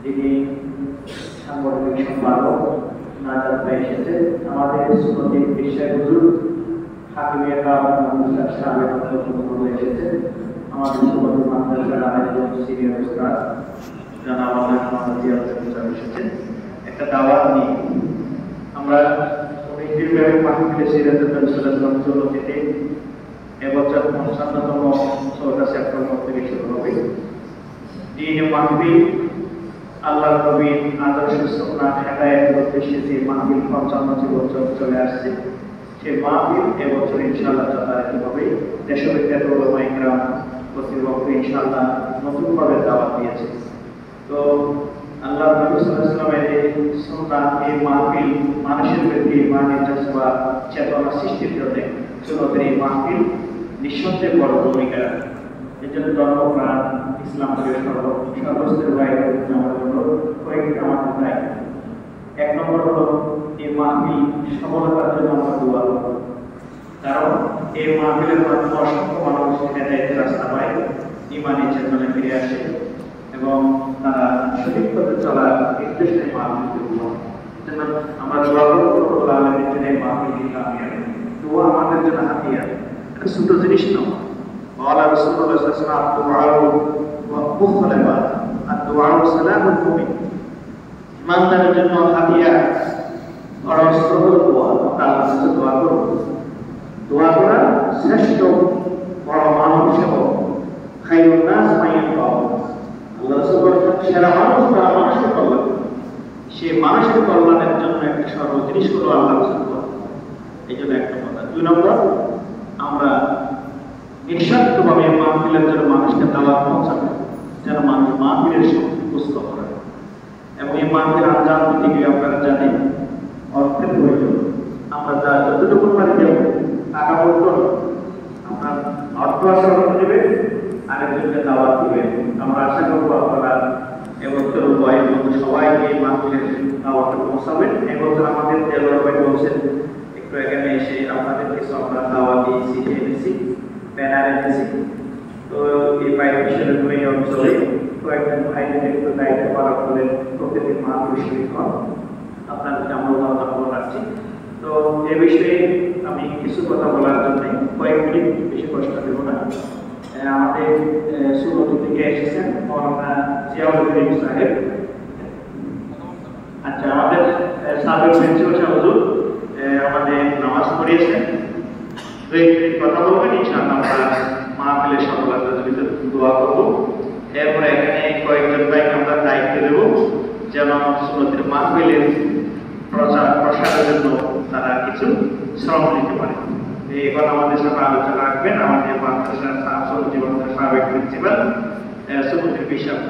যিনি সাংগঠনিক সম্পাদক নাজাত ভাই এসেছে, আমাদের সুন্নতি বিষয় হুজুর হাকিমিয়া কামরুল সাহেব এসেছে, আমাদের সুন্নতি মাদ্রাসার আরেকজন সিনিয়র উস্তাদ জনাব আল্লামা জিয়াউল হক এসেছে। একটা দাওয়াত নিয়ে আমরা দীর্ঘভাবে মাহফিলে সিরাতুল নবী সাল্লাল্লাহু আলাইহি ওয়াসাল্লাম এবছর ৫৫তম ১৪ সেপ্টেম্বর থেকে শুরু হবে। এই মাহফিল আল্লাহর নবীর আদর্শ সুন্নাহ হেদায়েতের উদ্দেশ্যে যে মাহফিল ৫৫টি বছর চলে আসছে, সেই মাহফিল এবছর ইনশাআল্লাহ যথারীতি হবে। দেশবিখ্যাত উলামায়ে কেরাম কর্তৃপক্ষ ইনশাআল্লাহ নতুনভাবে দাওয়াত দিয়েছে। তো আল্লাহর নবী সাল্লাল্লাহু আলাইহি ওয়াসাল্লামের এই সুন্নাহ, এই মাহফিল মানুষের প্রতি ইমানের জজবা চেতনা সৃষ্টির জন্য সুন্নতের এই মাহফিল নিঃসন্দেহে বড় ভূমিকা রাখে। এই জন্য ধর্মপ্রাণ ইসলাম সর্বস্তরের বাইরে আমাদের হলো কয়েকটি আমাদের দায়িত্ব। এক নম্বর হলো এই মাহফিল সফলতার জন্য আমরা দোয়া করব, কারণ এই মাহফিলের মাধ্যমে অসংখ্য মানুষ হেদায়েতের রাস্তা পায়, ইমানের চেতনায় ফিরে আসে এবং তারা সঠিক পথে চলার নির্দেশ নেয় মাহফিল। যেন আমরা দোয়া করব আল্লাহ আলামিনের জন্য এই মাহফিল কামিয়াব। দোয়া আমাদের জন্য হাতিয়ার, এটা ছোট জিনিস নয়। قال رسول الله صلى الله عليه وسلم الدعاء ومخ العباد الدعاء سلاح المؤمن ইমানদারের জন্য হাতিয়ার আর অস্ত্র হলো দোয়া। আল্লাহর কাছে দোয়া করব, দোয়া করা শ্রেষ্ঠ বড় মানব সেবক। খায়রুন নাস মাইয়ানফাউ, আল্লাহ রাসূল বলেছেন সেরা মানুষ তারা মানুষের কল্যাণ। সেই মানুষের কল্যাণের জন্য একটা সর্বজিনিস হলো আল্লাহর কাছে দোয়া। এই জন্য একটা কথা। ২ নম্বর, আমরা নিঃস্বার্থভাবে মাহফিলের জন্য মানুষকে দাওয়াত পৌঁছাবে, যেন মানুষ মাহফিলের শক্তি বুঝতে পারে। এবং এই মাহফিল আঞ্জাম দিতে গিয়ে আপনারা জানেন অর্থের প্রয়োজন। আমরা যা যতটুকু পারি দেব, টাকা পড়ত আপনার অর্থ আশা করে দেবে, আরেকজনকে দাওয়াত দিবে। আমরা আশা করবো আপনারা এবছর উভয়ের মধ্যে সবাইকে এই মাহফিলের দাওয়াতটা পৌঁছাবেন। এবছর আমাদের দেলোয়ার ভাই বলছেন একটু এখানে এসে আপনাদের কিছু আমরা দাওয়াত দিয়েছি, এনেছি, ব্যানার এনেছি। তো এই বাইরে বিশেষ করে এই অঞ্চলে কয়েকজন ভাইদের একটু দায়িত্ব পালন করে প্রতিদিন মাহফিল শরীর হন, আপনাদেরকে আমরা উদাহরণ রাখছি। তো এ বিষয়ে আমি কিছু কথা বলার জন্য কয়েক মিনিট, বেশি কষ্ট দেব না। আমাদের সুরত থেকে এসেছেন মৌলানা জিয়াউল হক সাহেব। আচ্ছা, আমাদের সাবেক প্রিন্সিপাল হুজুর আমাদের নামাজ পড়িয়েছেন, ২ মিনিট কথা বলবেন। ইনশাআল্লাহ আমরা মাহফিলের সফলতার জন্য দোয়া করব। এরপরে এখানে কয়েকজন ভাইকে আমরা দায়িত্ব দেব যেন সুন্নতের মাহফিলের প্রসারের জন্য তারা কিছু শ্রম দিতে পারে। এই কথা আমাদের সাথে আলোচনা রাখবেন আমাদের মাদ্রাসার সাবেক প্রিন্সিপাল সুন্নতের বিষয়